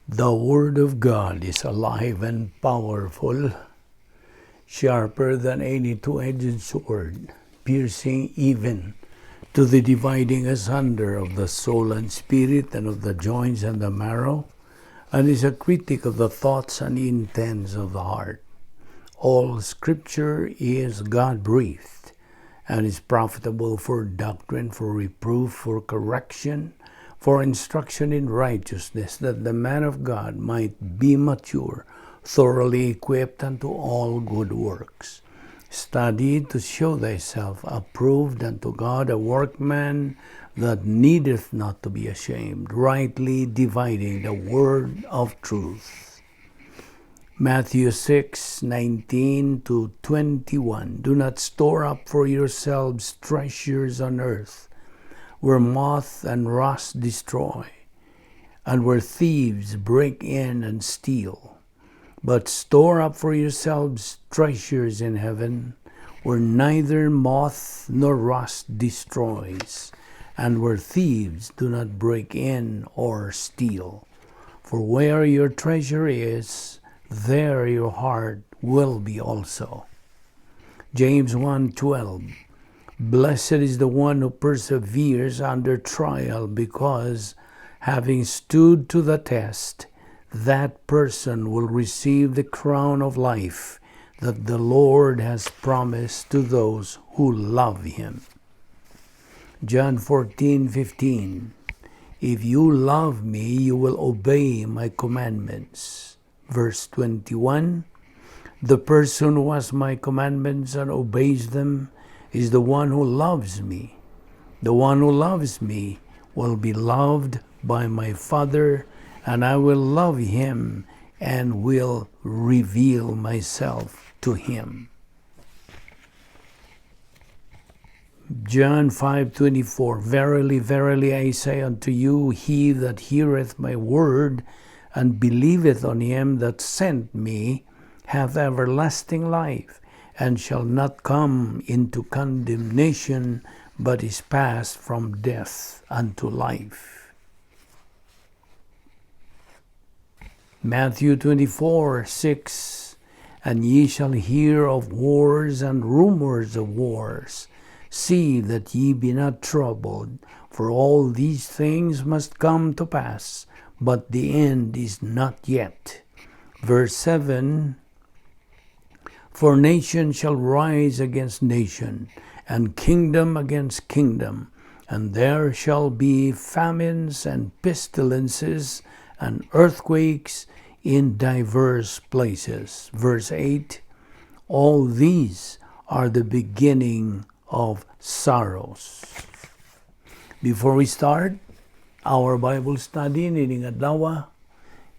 The Word of God is alive and powerful, sharper than any two-edged sword, piercing even to the dividing asunder of the soul and spirit and of the joints and the marrow, and is a critic of the thoughts and intents of the heart. All Scripture is God-breathed and is profitable for doctrine, for reproof, for correction, for instruction in righteousness, that the man of God might be mature, thoroughly equipped unto all good works. Study to show thyself approved unto God, a workman that needeth not to be ashamed, rightly dividing the word of truth. Matthew 6:19 to 21. Do not store up for yourselves treasures on earth, where moth and rust destroy, and where thieves break in and steal. But store up for yourselves treasures in heaven, where neither moth nor rust destroys, and where thieves do not break in or steal. For where your treasure is, there your heart will be also. James 1:12. Blessed is the one who perseveres under trial, because, having stood to the test, that person will receive the crown of life that the Lord has promised to those who love Him. John 14:15. If you love me, you will obey my commandments. Verse 21. The person who has my commandments and obeys them is the one who loves me. The one who loves me will be loved by my Father, and I will love him and will reveal myself to him. John 5:24. Verily, verily, I say unto you, he that heareth my word and believeth on him that sent me hath everlasting life, and shall not come into condemnation, but is passed from death unto life. Matthew 24:6. And ye shall hear of wars and rumors of wars. See that ye be not troubled, for all these things must come to pass, but the end is not yet. Verse 7. For nation shall rise against nation, and kingdom against kingdom, and there shall be famines and pestilences and earthquakes in diverse places. Verse 8. All these are the beginning of sorrows. Before we start our Bible study nining adlaw,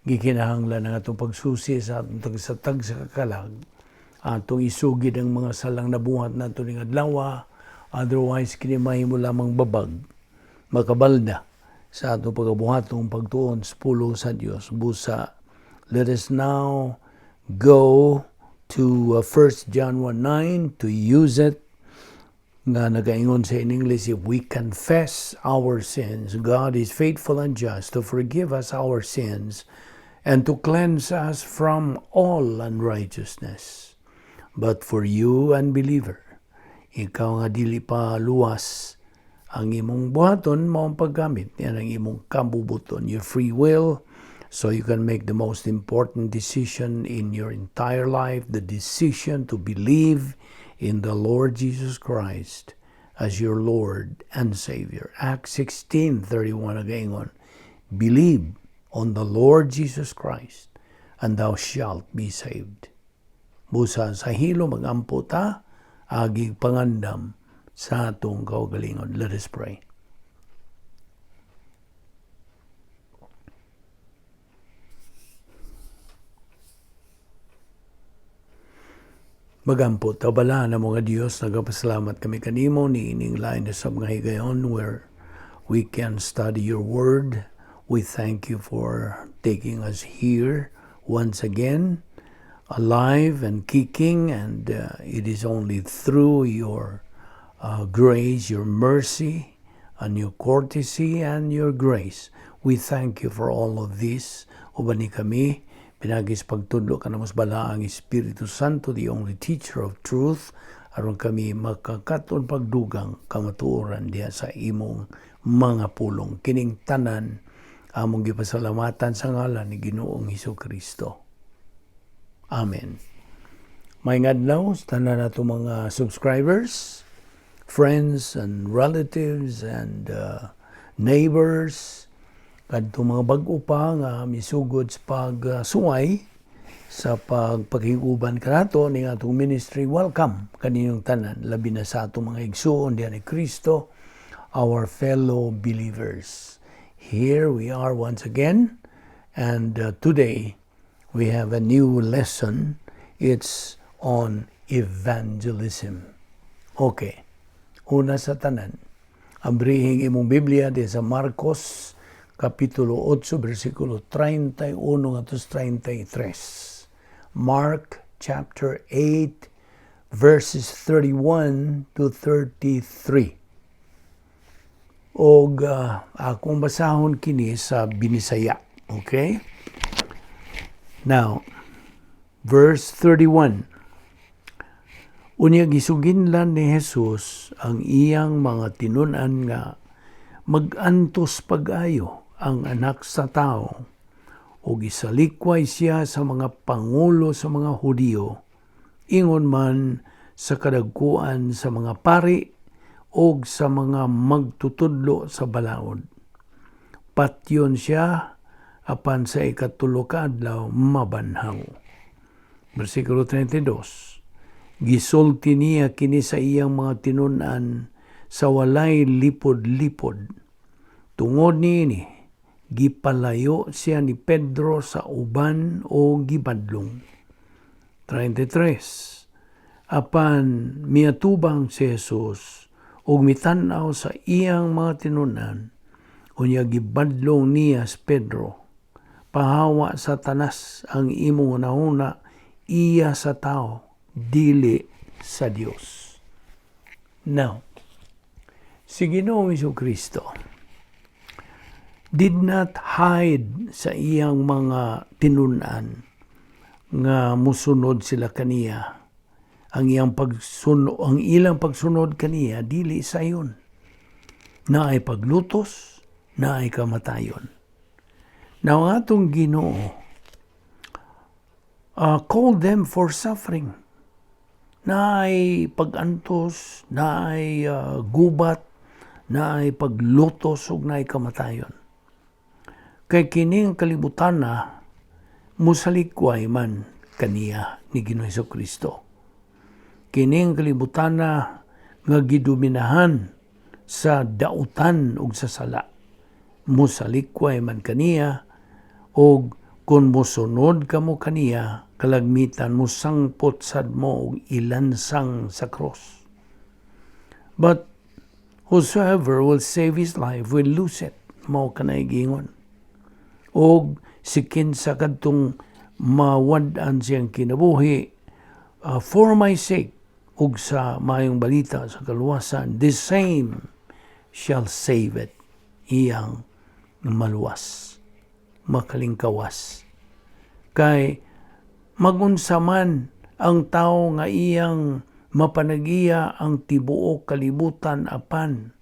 gikinahanglan ang atong pagsusi sa atong tagsatag sa kakalag, atong isugid ang mga salang nabuhat nato ning adlaw, otherwise kini mahimo lamang babag makabalda sa atong pagabuhatong pagtuon sa pulong sa Dios busa. Let us now go to 1 John 1:9 to use it nga nagaingon sa in English, if we confess our sins, God is faithful and just to forgive us our sins and to cleanse us from all unrighteousness. But for you, unbeliever, ikaw nga dili pa luwas, ang imong buhaton maong paggamit, yan ang imong kabubuton, your free will, so you can make the most important decision in your entire life, the decision to believe in the Lord Jesus Christ as your Lord and Savior. Acts 16:31 againgon, believe on the Lord Jesus Christ, and thou shalt be saved. Busa sa hilo magampo ta, agig pangandam sa atong kaugalingon. Let us pray. Magampo ta bala na mga Dios, nagapasalamat kami kanimo ni ining lain na sab nga higayon where we can study your word. We thank you for taking us here once again, alive and kicking, and it is only through your grace, your mercy, and your courtesy and your grace We thank you for all of this. Uban ni kami, pinagis pagtudlo ka na mas bala ang Espiritu Santo, the only teacher of truth, aron kami makakaton pagdugang kamatuoran diya sa imong mga pulong. Kining tanan, among gipasalamatan sa ngalan ni Ginoong Hesukristo. Amen. May ngadlaw sa tanan nato mga subscribers, friends and relatives and neighbors, kadto mga bag-o pa nga misugod sa pagsuway sa pagpakiguban kanato ning atong ministry. Welcome kaninyong tanan, labi na sa atong mga igsoon diyan ni Kristo, our fellow believers. Here we are once again, and today we have a new lesson. It's on evangelism. Okay, una sa tanan, abrihing imong Biblia di sa Marcos Kapitulo 8, versikulo 31 ngatos 33. Mark chapter 8, verses 31 to 33. Og akong basahon kini sa Binisaya. Okay? Now, verse 31. Unya gisuginlan ni Jesus ang iyang mga tinun-an nga mag-antos pag-ayo ang anak sa tao o gisalikway siya sa mga pangulo sa mga Hudiyo, ingon man sa kadagkuan sa mga pari o sa mga magtutudlo sa balaod. Patyon siya apan sa ikatulo ka adlaw mabanhaw. Versikulo 32. Gisulti niya kini sa iyang mga tinun-an sa walay lipod-lipod. Tungod niini, gipalayo siya ni Pedro sa uban o gibadlong. 33. Apan miatubang si Jesus ug mitanaw sa iyang mga tinunan, unya gibadlong niya si Pedro. Pahawa Satanas ang imong unahuna, iya sa tao, dili sa Dios. Now, si Ginoong Hesukristo did not hide sa iyang mga tinunan nga musunod sila kaniya. Ang ilang pagsunod kaniya dili sayon. Naay paglutos, naay kamatayon. Now atong Ginoo called them for suffering. Naay pagantos, naay gubat, naay paglutos ug naay kamatayon. Kay kining kalibutan na musalikway man kaniya ni Ginoong Hesukristo. Kining kalibutan na nga gidominahan sa dautan ug sa sala. Musalikway man kaniya og kung musunod ka mo kaniya, kalagmitan mo sangpot sad mo og ilansang sa cross. But whosoever will save his life will lose it. Mao kanay gingon. Og si kinsa kadtong mawad-an siyang kinabuhi for my sake ug sa mayong balita sa kaluwasan, the same shall save it. Iyang maluwas, makalingkawas. Kay magunsa man ang tao nga iyang mapanagiya ang tibuok kalibutan apan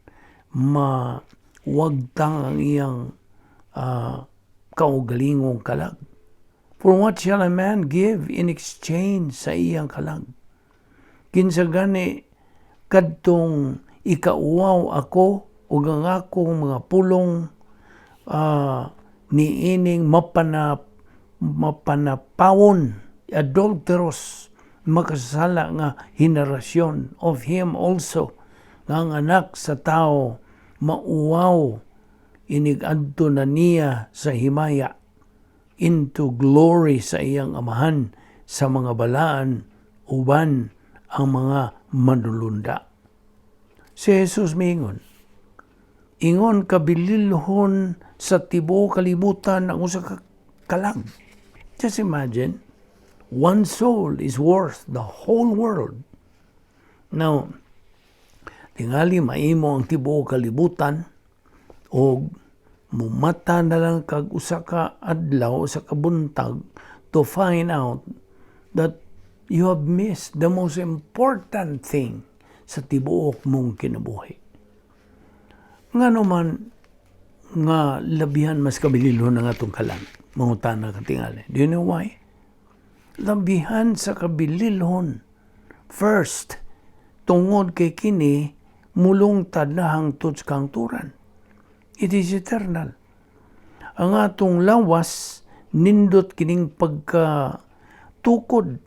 mawagtang ang iyang kaugalingong kalag. For what shall a man give in exchange sa iyang kalag? Kinsa gani kadtong ikauwaw ako ug ang akong mga pulong niining mapanapawon, adulterous, makasala nga henerasyon of him also, nga ang anak sa tao mauwaw inigadto na niya sa himaya into glory sa iyang amahan sa mga balaan uban ang mga manulunda. Si Jesus mingon, ingon kabililhon sa tibuok kalibutan ang usa ka kalag. Just imagine, one soul is worth the whole world. Now, tingali maimo ang tibuok kalibutan o mumata na lang kag usa ka adlaw, usa ka buntag to find out that you have missed the most important thing sa tibuok mong kinabuhi. Ngano man nga labihan mas kabililhon ang atong kalang mangutana katingali. Do you know why? Labihan sa kabililhon. First, tungod kay kini mulungtad na hangtod sa kangturan. It is eternal. Ang atong lawas nindot kining pagkatukod.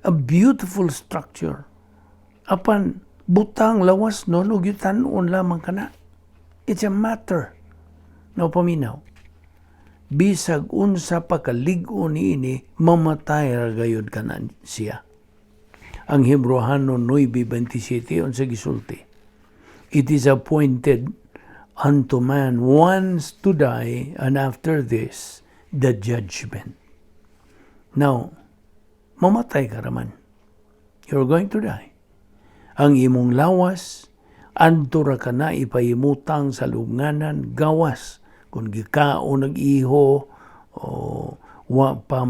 A beautiful structure. Apan butang lawas no ug yutan-on lamang kana. It's a matter. No paminaw. Bisag unsa pa kalig-on niini mamatay ra gayud kana siya. Ang Hebreano 9:27 unsa gisulti. It is appointed unto man once to die, and after this the judgment. Now, mamatay ka raman. You're going to die. Ang imong lawas adto ra kana ipahimutang sa lubnganan gawas kung gikao nag-iho o wa pa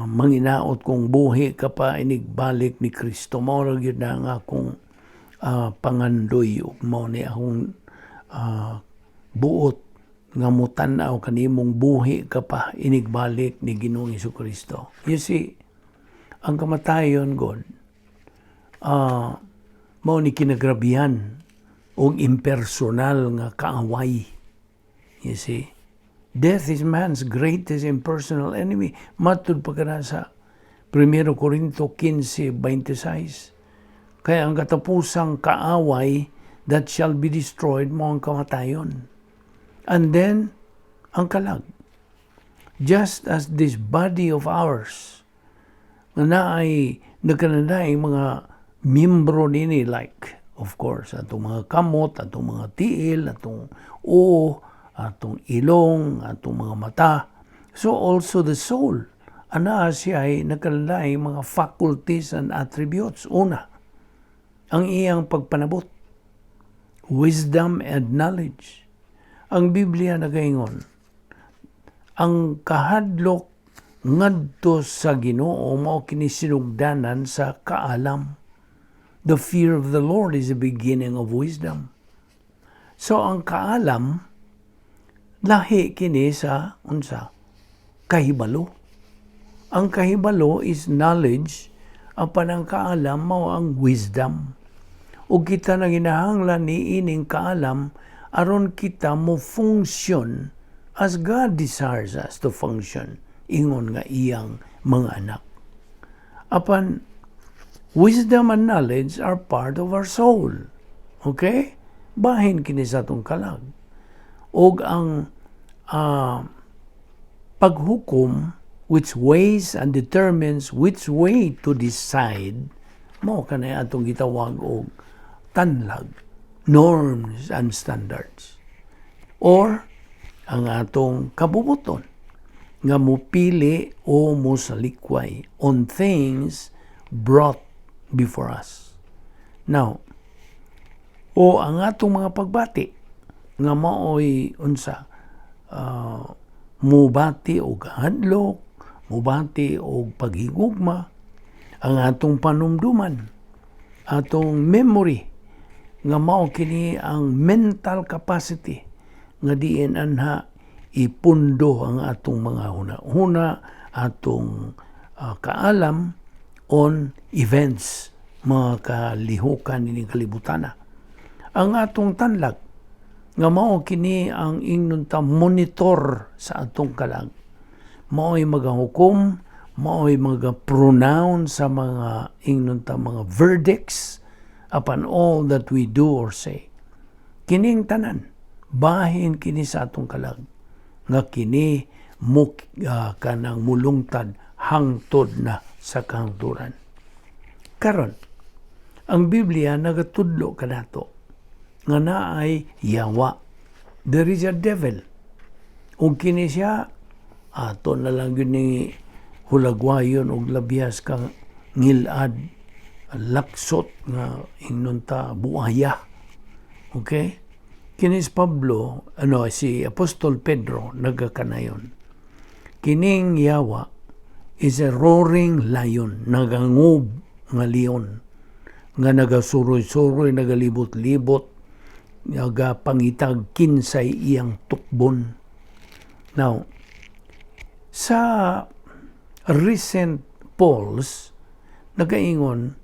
manginaot kung buhi ka pa inigbalik ni Kristo. Mao ra gyud na nga akong pangandoy ug mao ni akong buot nga mutan-aw kanimong buhi ka pa inigbalik ni Ginoong Jesucristo. You see, ang kamatayon God mao ni kinagrabihan og impersonal nga kaaway. You see, death is man's greatest impersonal enemy. Matud pa kana sa 1 Corinto 15:26. Kaya ang katapusang kaaway that shall be destroyed mo ang kamatayon. And then, ang kalag. Just as this body of ours na ay nagkananay mga membro nini, like, of course, atong mga kamot, atong mga tiil, atong uo, atong ilong, atong mga mata. So also the soul, ana siya ay nagkananay mga faculties and attributes. Una, ang iyang pagpanabot, wisdom and knowledge. Ang Biblia nagaingon, ang kahadlok ngadto sa Ginoo mao kini sinugdanan sa kaalam. The fear of the Lord is the beginning of wisdom. So ang kaalam lahi kini sa unsa? Kahibalo. Ang kahibalo is knowledge, apan ang kaalam mao ang wisdom. O kita na ginahanglan ni ining kaalam aron kita mo function as God desires us to function, ingon nga iyang mga anak. Apan, wisdom and knowledge are part of our soul. Okay? Bahin kini sa atong kalag. Og ang paghukom, which weighs and determines which way to decide, mo kanay atong gitawag og tanlag, norms and standards. Or, ang atong kabubuton, nga mupili o musalikway on things brought before us. Now, o ang atong mga pagbati, nga maoy unsa, mubati o hadlok, mubati o paghigugma, ang atong panumduman, atong memory, nga mao kini ang mental capacity nga diin anha ipundo ang atong mga huna-huna, atong kaalam on events, mga kalihukan ni kalibutana. Ang atong tanlag nga mao kini ang ingnon ta monitor sa atong kalag. Mao'y magahukom, mao'y magapronounce sa mga ingnon ta mga verdicts upon all that we do or say. Kining tanan, bahin kini sa atong kalag, nga kini kanang mulungtad hangtod na sa kahangturan. Karon, ang Biblia nagatudlo kanato nga naay yawa. There is a devil. Ug kini siya ato na lang yun ni hulagwayon og labias kang ngilad, laksot nga ingnon ta buaya. Okay? kinis Pablo, si Apostol Pedro, nagakanayon. Kining yawa is a roaring lion, nagangob nga leon, nga nagasuroy-suroy, nagalibot-libot, nagapangitag kinsay iyang tukbon. Now, sa recent polls, nagaingon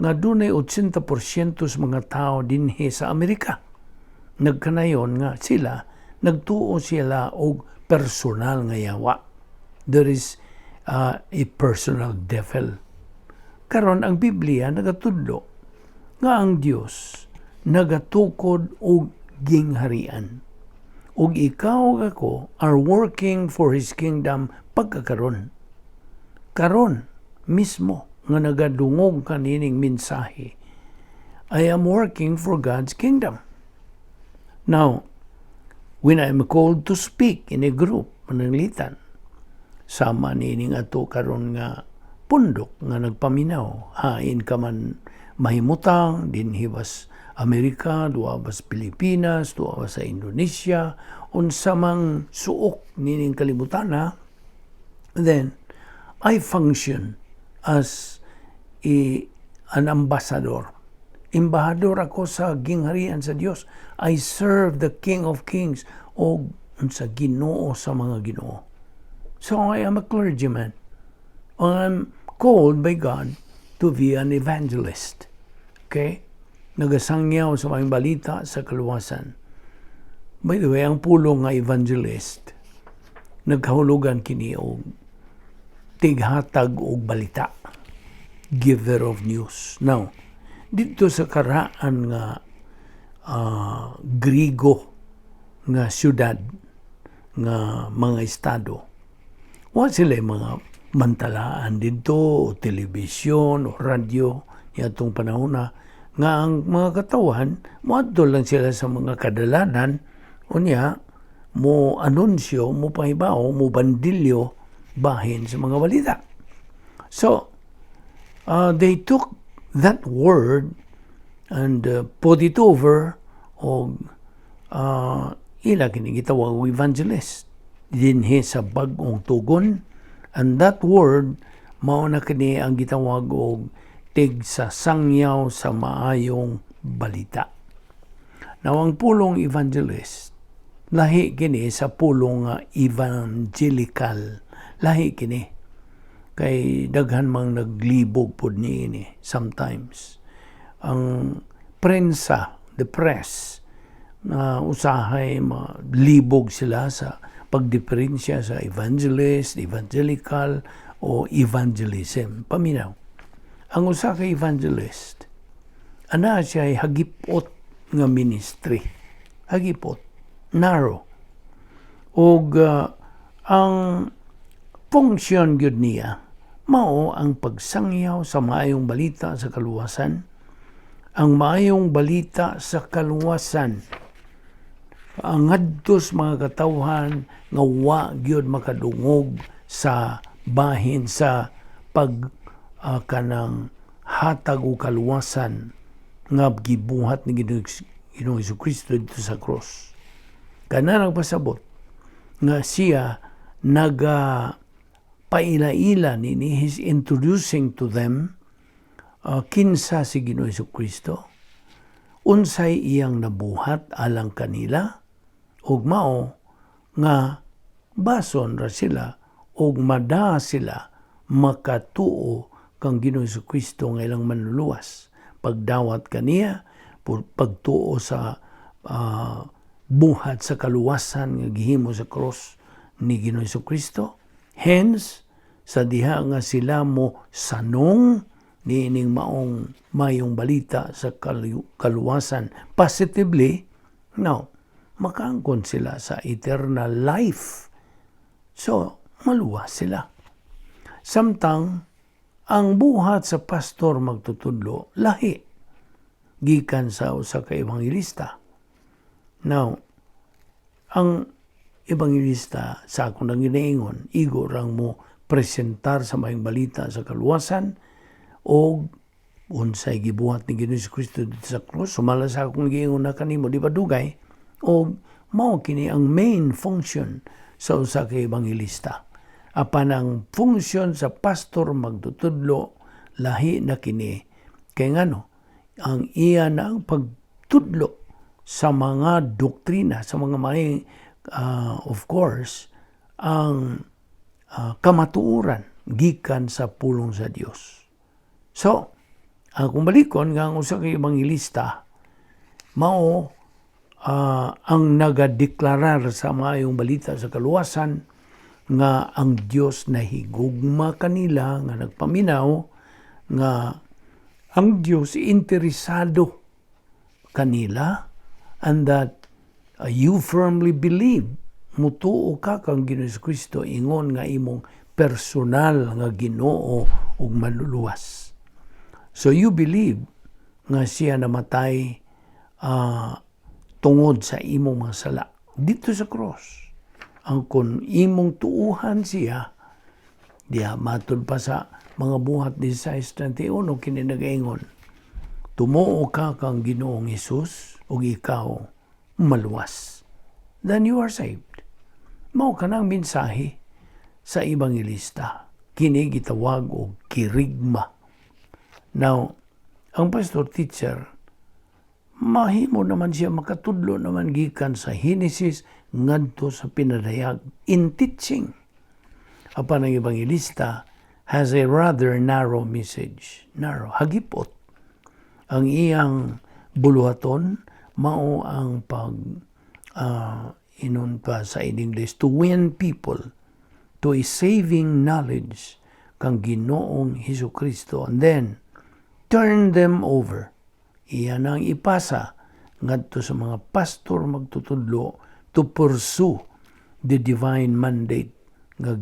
nga dunay 80% sa mga tao dinhi sa Amerika nagkanayon nga sila nagtuo sila og personal nga yawa. There is a personal devil. Karon ang Biblia nagatudlo nga ang Dios nagatukod og gingharian. Ug ikaw ug ako are working for His kingdom pagkakaron. Karon mismo nga nagadungog kanining mensahe, I am working for God's kingdom. Now, when I am called to speak in a group, mananglitan, sama nining ato karon nga pundok nga nagpaminaw, hain ka man mahimutang, dinhi bas Amerika, duwa bas Pilipinas, duwa bas sa Indonesia, unsa mang suok nining kalibutan, then I function as an ambassador. Embahador ako sa gingharian sa Dios. I serve the King of Kings o sa Ginoo sa mga Ginoo. So I am a clergyman. I'm called by God to be an evangelist. Okay? Nagasangyaw sa mga balita sa kaluwasan. By the way, ang pulong nga evangelist, nagkahulugan kini og tighatag og balita. Giver of news. Now, dito sa karaan nga Griego nga syudad nga mga estado, wa sila mga mantalaan dito o telebisyon o radyo nitong panahon nga ang mga katawan moadto lang sila sa mga kadalanan unya mo anunsyo, mo pahibaw, mo bandilyo bahin sa mga balita. So they took that word and put it over o ila kini gitawag evangelist dinhi sa bag-ong tugon, and that word mao na kini ang gitawag og tig sa sangyaw sa maayong balita. Now ang pulong evangelist lahi kini sa pulong evangelical, lahi kini kay daghan mang naglibog pod niini sometimes. Ang prensa, the press, na usahay malibog sila sa pagdiferensya sa evangelist, evangelical, o evangelism. Paminaw. Ang usa ka evangelist, ana siya ay hagipot nga ministry. Hagipot. Narrow. Og ang function gyud niya mao ang pagsangyaw sa maayong balita sa kaluwasan. Ang maayong balita sa kaluwasan ang ngadtos mga katawhan nga wa gyud makadungog sa bahin sa kanang hatag o kaluwasan nga gibuhat ni Ginoong Jesucristo dito sa cross. Kana nagpasabot nga siya paila-ila ni he's introducing to them kinsa si Ginoong Jesucristo, unsay iyang nabuhat alang kanila, ug mao nga bason ra sila ug mada sila makatuo kang Ginoong Jesucristo nga ilang manluluwas. Pagdawat kaniya, pagtuo sa buhat sa kaluwasan nga gihimo sa cross ni Ginoong Jesucristo. Hence, sa diha nga sila mo sanong niining maong mayong balita sa kaluwasan positively, no, makaangkon sila sa eternal life. So, maluwas sila. Samtang, ang buhat sa pastor magtutudlo, lahi, gikan sa usa ka evangelista. Now, ang evangelista sa akong nang ginaingon, igo rang mo presentar sa mayong balita sa kaluwasan o unsay gibuhat ni Ginoong Jesucristo dito sa krus. Sumala sa akong giingon na kanimo, di ba dugay? O mao kini ang main function sa usa ka ebangelista. Apan ang function sa pastor magtutudlo lahi na kini kay ngano ang iya na ang pagtudlo sa mga doktrina, sa mga may of course ang kamatuoran gikan sa pulong sa Dios. So, kung balikon nga ang usa ka ebangelista mao ang nagadeklarar sa maayong balita sa kaluwasan nga ang Dios nahigugma kanila, nga nagpaminaw nga ang Dios interesado kanila, and that you firmly believe, mutuo ka kang Ginoong Kristo ingon nga imong personal nga Ginoo ug manluluwas. So you believe nga siya namatay tungod sa imong mga sala dito sa cross. Ang kun imong tuuhan siya, diha matod pa sa mga buhat 16:31 kini nagaingon, tumuo ka kang Ginoong Hesus ug ikaw maluwas, then you are saved. Mao kanang mensahe sa ebangelista, kini gitawag og kirigma. Now, ang pastor teacher mahimo naman siya makatudlo naman gikan sa Genesis ngadto sa pinadayag in teaching. Apan ang ebangelista has a rather narrow message. Narrow, hagipot. Ang iyang buluhaton mao ang inon pa sa English, to win people to a saving knowledge kang Ginoong Hesukristo, and then turn them over. Iyan ang ipasa ngadto sa mga pastor magtutudlo to pursue the divine mandate nga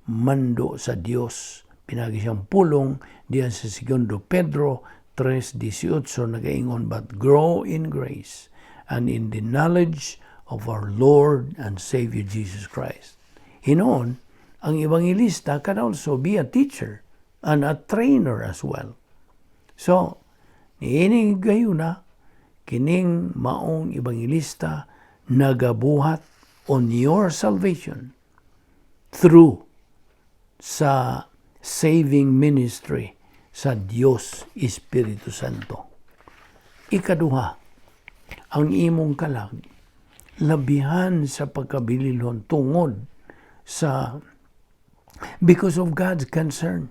mando sa Dios. Pinagi siyang pulong diyan sa 2 Pedro 3:18 nagaingon, but grow in grace and in the knowledge of our Lord and Savior Jesus Christ. Hinoon, ang evangelista can also be a teacher and a trainer as well. So, niining gayuna, kining maong evangelista nagabuhat on your salvation through sa saving ministry sa Dios Espiritu Santo. Ikaduha, ang imong kalag labihan sa pagkabililhon tungod sa because of God's concern.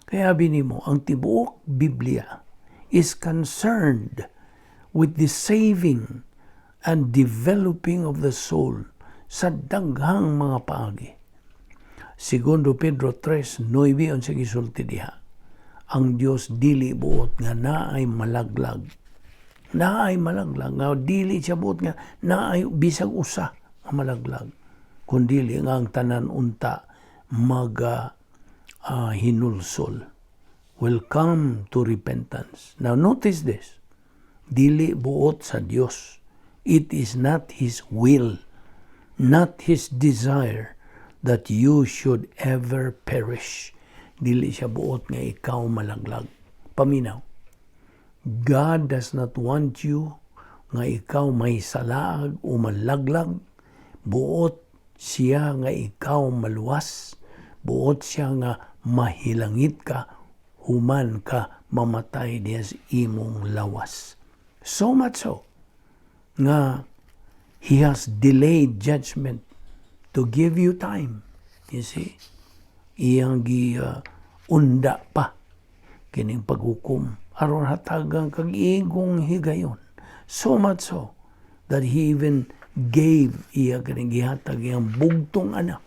Kaya binimo, ang tibuok Biblia is concerned with the saving and developing of the soul sa daghang mga paagi. 2 Pedro 3:9 ang gisulti diha. Ang Dios dili buot nga naay malaglag. Naay malaglag nga dili siya buot nga naay bisag usa nga malaglag. Kundili nga ang tanan unta hinulsol. Will come to repentance. Now notice this. Dili buot sa Dios. It is not His will, not His desire that you should ever perish. Dili siya buot nga ikaw malaglag. Paminaw. God does not want you nga ikaw may salaag o malaglag. Buot siya nga ikaw maluwas. Buot siya nga mahilangit ka, human ka mamatay diya sa imong lawas. So much so nga He has delayed judgment to give you time. You see? Iyang unda pa kining paghukom aron hatagang kag-igong higayon. So much so that He even gave iya kining gihatag iyang bugtong anak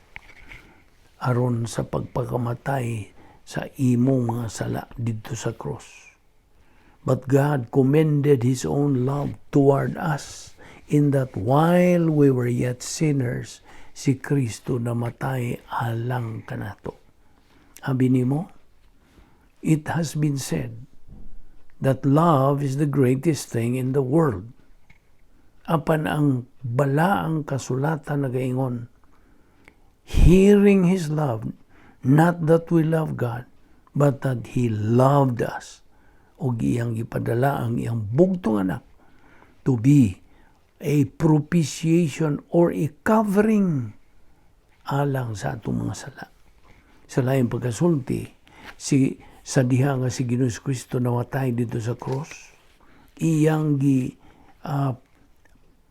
aron sa pagpakamatay sa imong mga sala dito sa cross. But God commended His own love toward us in that while we were yet sinners, si Kristo namatay alang kanato. Abi nimo, it has been said that love is the greatest thing in the world. Apan ang balaang kasulatan nagaingon, hearing His love, not that we love God, but that He loved us. O iyang ipadala ang iyang bugtong anak to be a propitiation or a covering alang sa atong mga sala. Sa laing pagkasulti, sa diha nga si Ginoong Kristo nawatay dito sa cross, iyang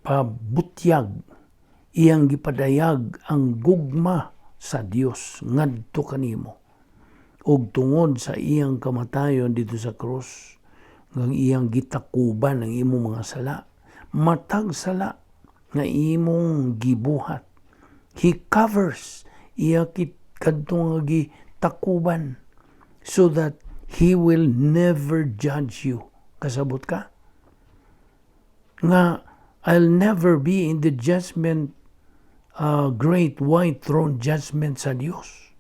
pabutyag, iyang gipadayag ang gugma sa Dios ngadto kanimo. Og tungod sa iyang kamatayon dito sa cross, ng iyang gitakuban ang imong mga sala, matag sala nga imong gibuhat. He covers iya kadtong gitakuban so that He will never judge you. Kasabot ka? Nga, I'll never be in the judgment, great white throne judgment sa Diyos.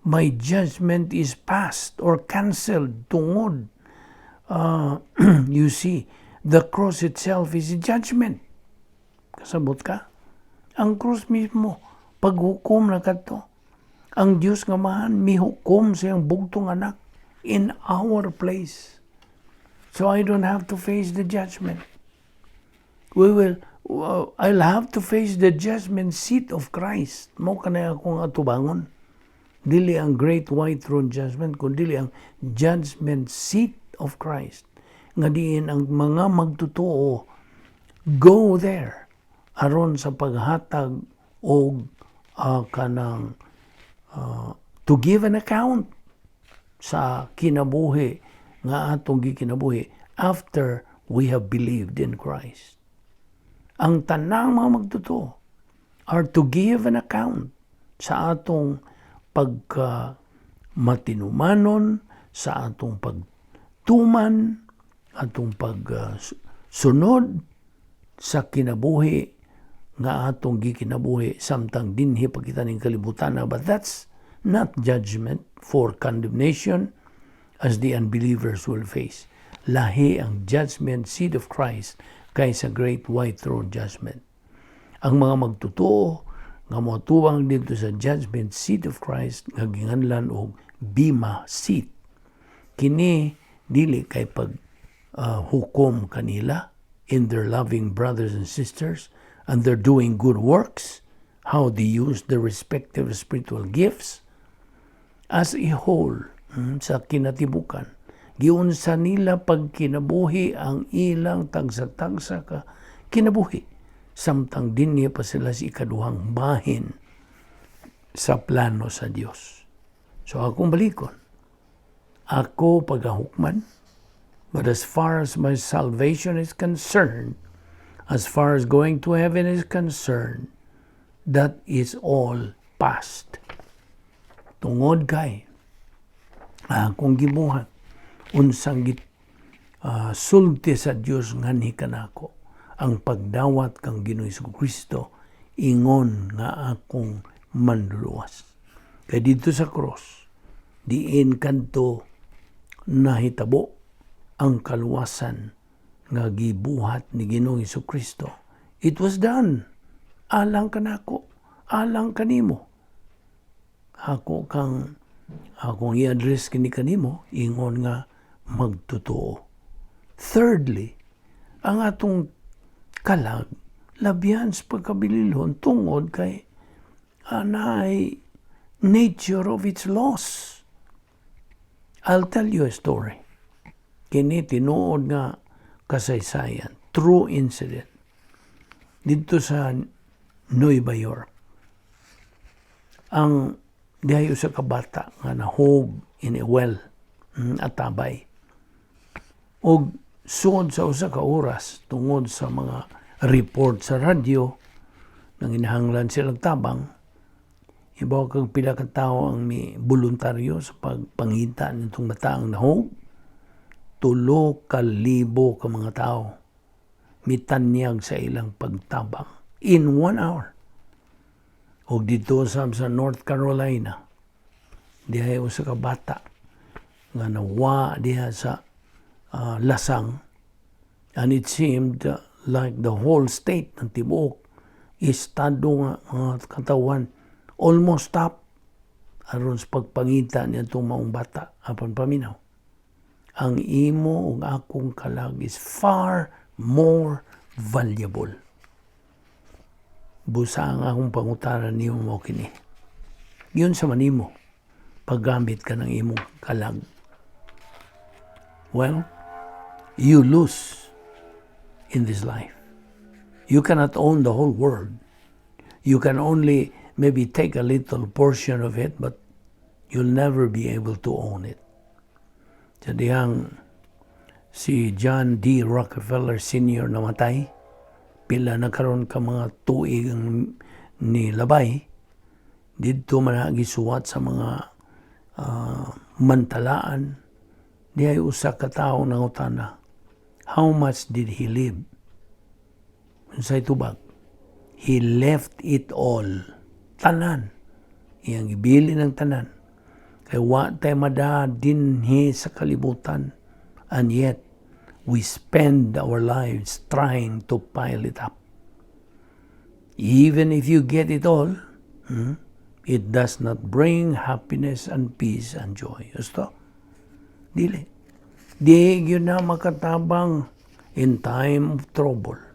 My judgment is past or canceled tungod. You see, the cross itself is a judgment. Kasabot ka? Ang cross mismo, paghukom na kadto. Ang Diyos nga mahan, mihukom sa iyang bugtong anak in our place. So I don't have to face the judgment. I'll have to face the judgment seat of Christ. Mo kanay akong atubangon. Dili ang great white throne judgment, kundi ang judgment seat of Christ. Nga diin ang mga magtotoo go there aron sa paghatag o kanang to give an account sa kinabuhi nga atong gikinabuhi after we have believed in Christ. Ang tanang mga magtotoo are to give an account sa atong matinumanon, sa atong pagtuman, atong pagsunod sa kinabuhi nga atong gikinabuhi samtang dinhi pagkita ning kalibutan. But that's not judgment for condemnation as the unbelievers will face. Lahi ang judgment seat of Christ kaysa great white throne judgment. Ang mga magtotoo nga motuwang dito sa judgment seat of Christ nga ginganlan og bima seat. Kini dili kay pag hukom kanila in their loving brothers and sisters and they're doing good works, how they use their respective spiritual gifts as a whole sa kinatibukan. Giunsa nila pag kinabuhi ang ilang tagsa-tagsa ka kinabuhi. Samtang din niya pa sila sa ikaduhang bahin sa plano sa Diyos. So akong balikon, ako pagahukman, but as far as my salvation is concerned, as far as going to heaven is concerned, that is all past. Tungod kay akong gibuhat, unsang sulti sa Diyos nga ni kanako, ang pagdawat kang Ginoong Kristo, ingon nga akong manluluwas. Kaya dito sa cross, diin kanto nahitabo ang kaluwasan nga gibuhat ni Ginoong Kristo. It was done. Alang kanako, alang kanimo. Akong i-address kini kanimo, ingon nga magtotoo. Thirdly, ang atong kalag, labihan sa pagkabililhon tungod kay anay nature of its loss. I'll tell you a story. Kini tinuod nga kasaysayan, true incident. Dito sa Nueva York, ang dihayo sa kabata nga nahog in a well at tabay. Og sud sa usa ka oras tungod sa mga report sa radyo nang inahanglan silang tabang, ibaw kag pila ka tawo ang voluntaryo sa pagpangita nitong bataang nahog. 3,000 ka mga tao mitanyag sa ilang pagtabang in 1 hour. Og dito sa North Carolina, diha usa ka bata nga nawa diha sa lasang, and it seemed like the whole state ng tibuok estado nga mga katawan almost stop aron sa pagpangita niya itong maong bata apan paminaw. Ang imo ug akong kalag is far more valuable. Busa nga akong pangutaran niyo mo kini. Yun sa manimo, paggamit ka ng imong kalag. Well, you lose in this life. You cannot own the whole world. You can only maybe take a little portion of it, but you'll never be able to own it. Sa dihang si John D. Rockefeller Sr. namatay, pila na karon ka mga tuig ang nilabay, dito man gisuwat sa mga mantalaan, di ay usa ka tawo nangutana, how much did he live? Unsay tubag? He left it all. Tanan. Iyang ibili ng tanan. Kaya wa tayo madadinhi sa kalibutan. And yet, we spend our lives trying to pile it up. Even if you get it all, it does not bring happiness and peace and joy. Gusto? Dili. Di yun na makatabang in time of trouble.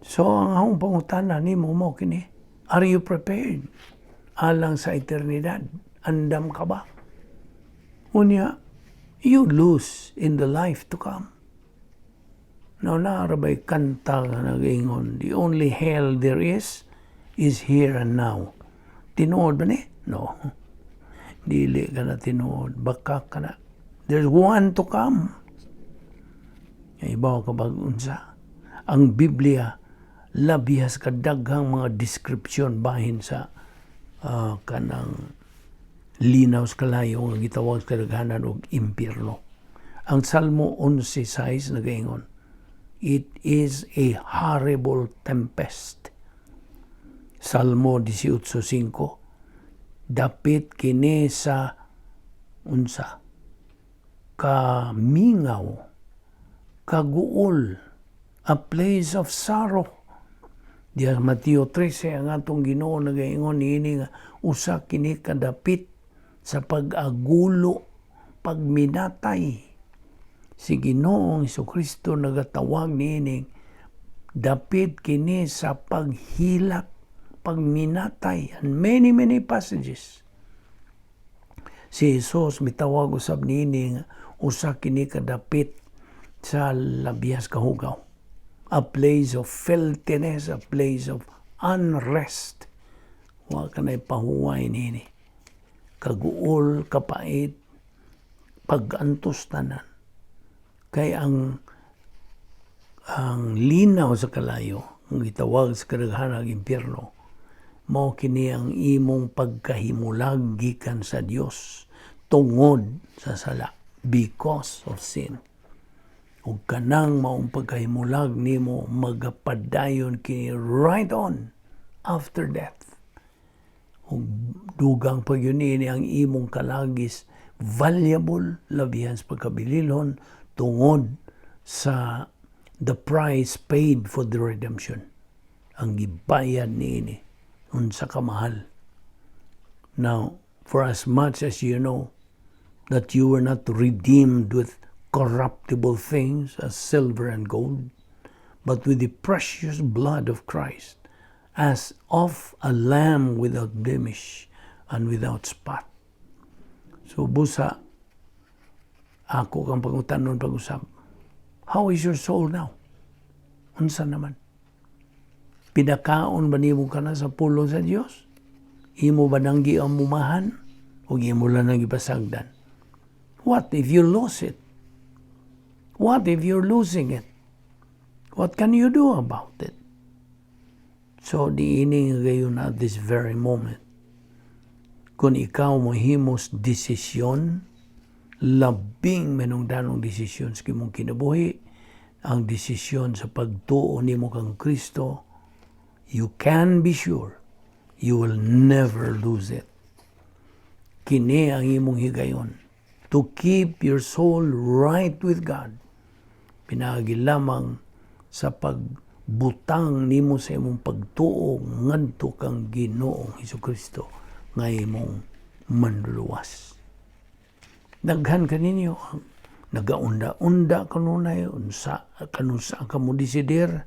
So, ang akong pangutana ni mo kini, are you prepared? Alang sa eternidad, andam ka ba? Unya, you lose in the life to come. Now, naarabay kanta nga nag-ingon, the only hell there is here and now. Tinuod ba ni? No. Dili ka na tinuod. Baka ka na. There's one to come. Ibaw ka unsa. Ang Biblia, labihas kadaghang mga description bahin sa kanang linaw sa kalayo nga gitawag sa kadaghanan og impierno. Ang Salmo 11:6 nagaingon, it is a horrible tempest. Salmo 18:5, dapit kini sa unsa kamingaw, kaguol, a place of sorrow. Diya Mateo 13 ang atong Ginoo nagaingon niini nga usa kini kadapit sa pag-agulo, pagminatay. Si Ginoong Jesucristo nagatawag niini dapit kini sa paghilak, pagminatay, and many passages. Si Jesus mitawag usab niini nga usa kini kadapit sa labihas kahugaw. A place of filthiness, a place of unrest. Wa ka na'y pahuway nini. Kaguol, kapait, pag-antos tanan. Kaya ang linaw sa kalayo, ang itawag sa kadaghanang impyerno, mao kini ang imong pagkahimulag gikan sa Dios tungod sa sala, because of sin. Ug kanang maong pagkahimulag nimo magapadayon kini right on after death. Ug dugang pa yun ini ang imong kalagis valuable labihan sa pagkabililhon tungod sa the price paid for the redemption. Ang gibayad niini unsa kamahal. Now, for as much as you know that you were not redeemed with corruptible things as silver and gold, but with the precious blood of Christ, as of a lamb without blemish and without spot. So busa, ako kang pangutanon pag-usap. How is your soul now? Unsa naman? Pinakaon ba nimo ka na sa pulong sa Dios? Imo ba nang giamumahan o imo lang nang ipasagdan? What if you lose it? What if you're losing it? What can you do about it? So, diini ngayon at this very moment, kung ikaw mohimos desisyon, labing menungdanong desisyon sa imong kinabuhi, ang desisyon sa pagtuo nimo kang Kristo, you can be sure you will never lose it. Kini ang imong higayon, to keep your soul right with God. Pinagi lamang sa pagbutang nimo sa imong pagtuo ngadto kang Ginoong Jesucristo nga imong manluluwas. Daghan kaninyo nagaunda-unda kanunay unsa kanusa ka mo desider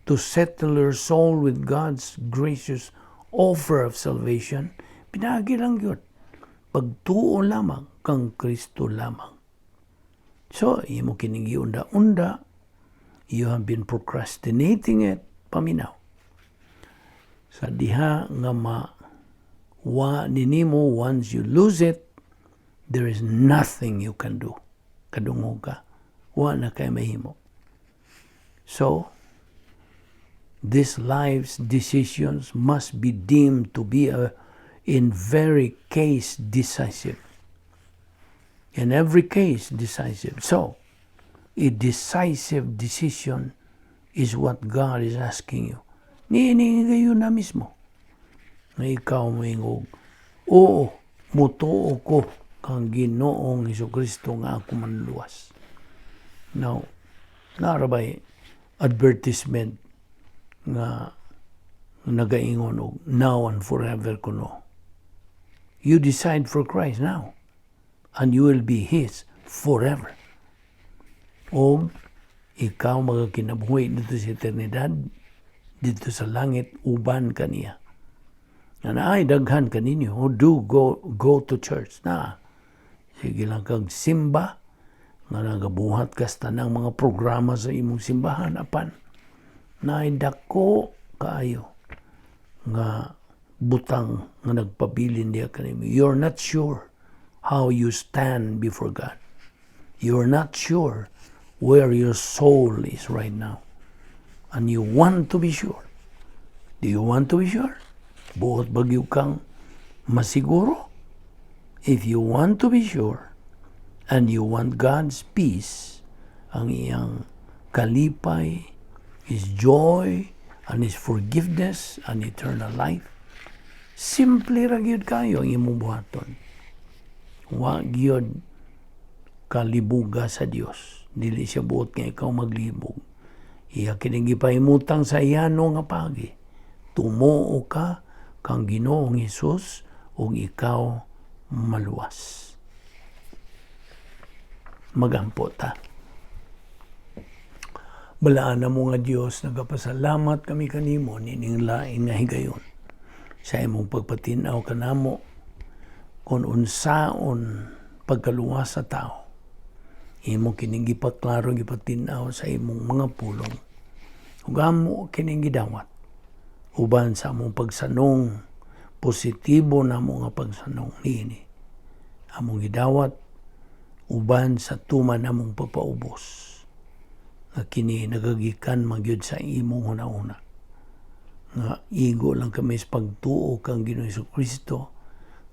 to settle your soul with God's gracious offer of salvation, pinagi lang yun. Pagtuo lamang kang Kristo lamang. So, imo kining giunda-unda, you have been procrastinating it, paminaw. Sa diha nga ninimo, once you lose it, there is nothing you can do. Kadungog ka. Wa na kay mahimo. So, this life's decisions must be deemed to be in very case decisive. In every case decisive. So, a decisive decision is what God is asking you. Niiningi kayo na mismo. Na ikaw moingog, oo, mutuo ko kang Ginoong Hesukristo nga ako manluwas. Now, narabay advertisement nga nagaingon og now and forever kuno. You decide for Christ now, and you will be His forever. O ikaw magkinabuhi dito sa eternidad, dito sa langit, uban kaniya. Nga ay daghan kaninyo, o do go to church na. Sige lang kag simba, nga nagabuhat kas tanang mga programa sa imong simbahan, apan. Na ay dako kaayo, nga butang nga nagpabilin diya kanimo. You're not sure how you stand before God. You're not sure where your soul is right now. And you want to be sure. Do you want to be sure? Buot bagyo kang masiguro? If you want to be sure, and you want God's peace, ang iyang kalipay, His joy, and His forgiveness, and eternal life, simple ra gyud kayo ang imong buhaton. Wa gyud kalibuga sa Dios. Dili siya buot nga ikaw maglibog. Iya kining gipahimutang sa iyano nga pagi. Tumuo ka kang Ginoong Hesus ug ikaw maluwas. Magampo ta. Balaan na mo nga Dios, nagapasalamat kami kanimo nining lain nga higayon. Sa imong pagpatinaw kanamo kung unsaon pagkaluwas sa tao. Imo kining gipaklaro gipatinaw sa imong mga pulong. Ug amo kining gidawat. Uban sa among pagsanong, positibo na mo nga pagsanong niini. Among gidawat uban sa tuman among papaubos. Nga kini nagagikan magyud sa imong una-una. Nga igo lang kami sa pagtuo kang Ginoong Hesukristo,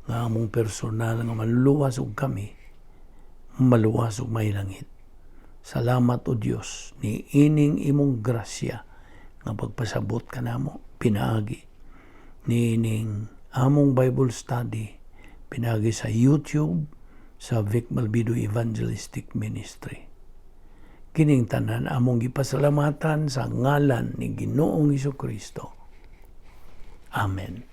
nga among personal nga manluwas og kami, maluwas og may langit. Salamat o Dios ni ining imong grasya nga pagpasabot kanamo, pinaagi ni ining among Bible study, pinaagi sa YouTube sa Balbido Evangelistic Ministry. Kining tanan among gipasalamatan sa ngalan ni Ginoong Hesukristo. Amen.